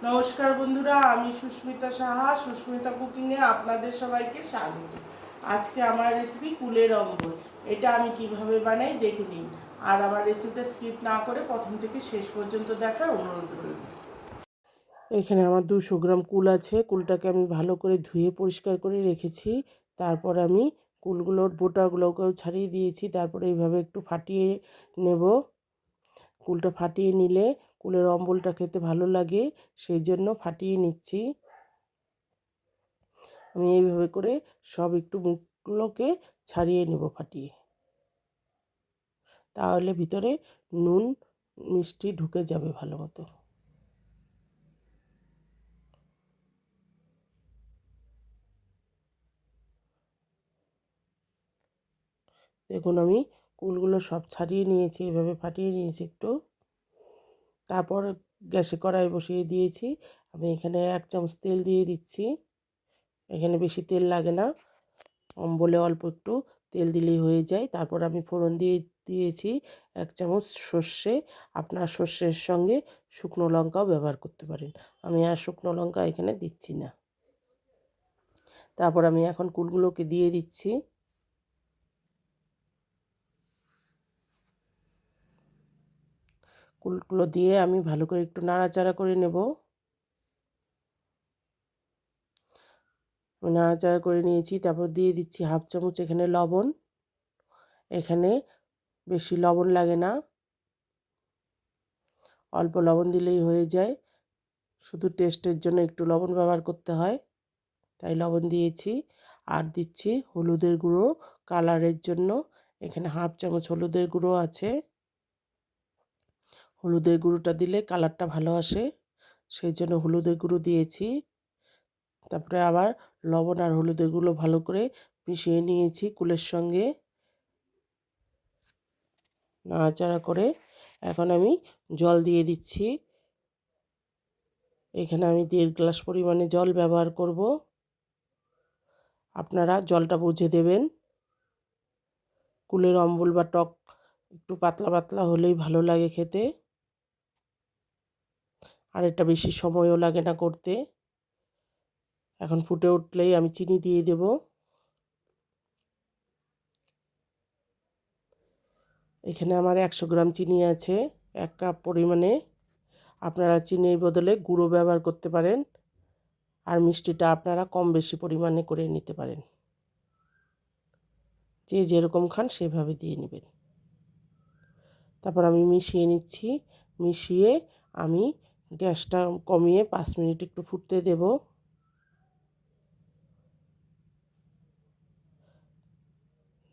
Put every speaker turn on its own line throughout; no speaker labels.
নমস্কার বন্ধুরা, আমি সুস্মিতা সাহা। সুস্মিতা কুকিংয়ে আপনাদের সবাইকে স্বাগত। আজকে আমার রেসিপি কুলের অম্বল। এটা আমি কিভাবে বানাই দেখে নিন, আর আমার রেসিপিটা স্কিপ না করে প্রথম থেকে শেষ পর্যন্ত দেখার অনুরোধ রইল। এখানে আমার 200 গ্রাম কুল আছে। কুলটাকে আমি ভালো করে ধুয়ে পরিষ্কার করে রেখেছি। তারপর আমি কুলগুলোর বোটাগুলোকেও ছাড়িয়ে দিয়েছি। তারপরে এইভাবে একটু ফাটিয়ে নেব। কুলটা ফাটিয়ে নিলে কুলের অম্বলটা খেতে ভালো লাগে, সেই জন্য ফাটিয়ে নিচ্ছি। আমি এইভাবে করে সব একটু মুখগুলোকে ছাড়িয়ে নেব ফাটিয়ে, তাহলে ভিতরে নুন মিষ্টি ঢুকে যাবে ভালো মতো। দেখুন, আমি কুলগুলো সব ছাড়িয়ে নিয়েছি, এভাবে ফাটিয়ে নিয়েছি একটু। তারপর গ্যাসে কড়াই বসিয়ে দিয়েছি। আমি এখানে 1 চামচ তেল দিয়ে দিচ্ছি। এখানে বেশি তেল লাগে না, অম্বলে অল্প একটু তেল দিলেই হয়ে যায়। তারপর আমি ফোড়ন দিয়েছি 1 চামচ সর্ষে। আপনার সর্ষের সঙ্গে শুকনো লঙ্কাও ব্যবহার করতে পারেন। আমি আর শুকনো লঙ্কা এখানে দিচ্ছি না। তারপর আমি এখন কুলগুলোকে দিয়ে দিচ্ছি। কুলগুলো দিয়ে আমি ভালো করে একটু নাড়াচাড়া করে নেব। নাড়াচাড়া করে নিয়েছি। তারপর দিয়ে দিচ্ছি 1/2 চামচ এখানে লবণ। এখানে বেশি লবণ লাগে না, অল্প লবণ দিলেই হয়ে যায়। শুধু টেস্টের জন্য একটু লবণ ব্যবহার করতে হয়, তাই লবণ দিয়েছি। আর দিচ্ছি হলুদের গুঁড়ো কালারের জন্য। এখানে 1/2 চামচ হলুদের গুঁড়ো আছে। হলুদের গুঁড়োটা দিলে কালারটা ভালো আসে, সেই জন্য হলুদের গুঁড়ো দিয়েছি। তারপরে আবার লবণ আর হলুদের গুঁড়ো ভালো করে মিশিয়ে নিয়েছি কুলের সঙ্গে, নাড়াচাড়া করে। এখন আমি জল দিয়ে দিচ্ছি। এখানে আমি 1.5 গ্লাস পরিমাণে জল ব্যবহার করব। আপনারা জলটা বুঝে দেবেন। কুলের অম্বল বা টক একটু পাতলা পাতলা হলেই ভালো লাগে খেতে, আর এটা বেশি সময়ও লাগে না করতে। এখন ফুটে উঠলেই আমি চিনি দিয়ে দেব। এখানে আমার 100 গ্রাম চিনি আছে, 1 কাপ পরিমাণে। আপনারা চিনির বদলে গুঁড়ো ব্যবহার করতে পারেন, আর মিষ্টিটা আপনারা কম বেশি পরিমাণে করে নিতে পারেন। যে যেরকম খান সেভাবে দিয়ে নেবেন। তারপর আমি মিশিয়ে নিচ্ছি। মিশিয়ে আমি গ্যাসটা কমিয়ে 5 মিনিট একটু ফুটতে দেব।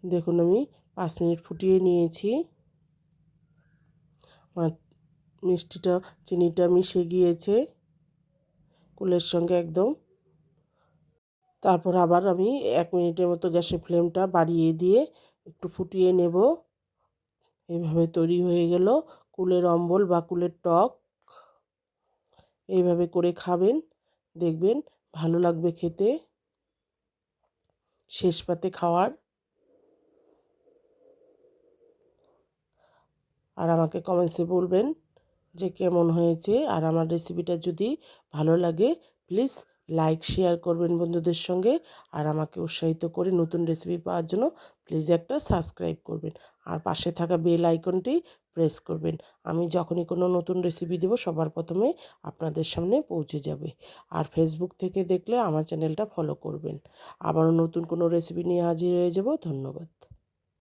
দেখুন, আমি 5 মিনিট ফুটিয়ে নিয়েছি। আমার মিষ্টিটা চিনিটা মিশে গিয়েছে কুলের সঙ্গে একদম। তারপর আবার আমি 1 মিনিটের মতো গ্যাসের ফ্লেমটা বাড়িয়ে দিয়ে একটু ফুটিয়ে নেব। এইভাবে তৈরি হয়ে গেল কুলের অম্বল বা কুলের টক। এইভাবে করে খাবেন, দেখবেন ভালো লাগবে খেতে। শেষ পাতে খাওয়ার। আর আমাকে কমেন্টসে বলবেন যে কেমন হয়েছে। আর আমার রেসিপিটা যদি ভালো লাগে প্লিজ লাইক শেয়ার করবেন বন্ধুদের সঙ্গে। আর আমাকে উৎসাহিত করে নতুন রেসিপি পাওয়ার জন্য প্লিজ একটা সাবস্ক্রাইব করবেন, আর পাশে থাকা বেল আইকনটি প্রেস করবেন। আমি যখনই কোনো নতুন রেসিপি দেব সবার প্রথমে আপনাদের সামনে পৌঁছে যাবে। আর ফেসবুক থেকে দেখলে আমার চ্যানেলটা ফলো করবেন। আবারও নতুন কোনো রেসিপি নিয়ে হাজির হয়ে যাব। ধন্যবাদ।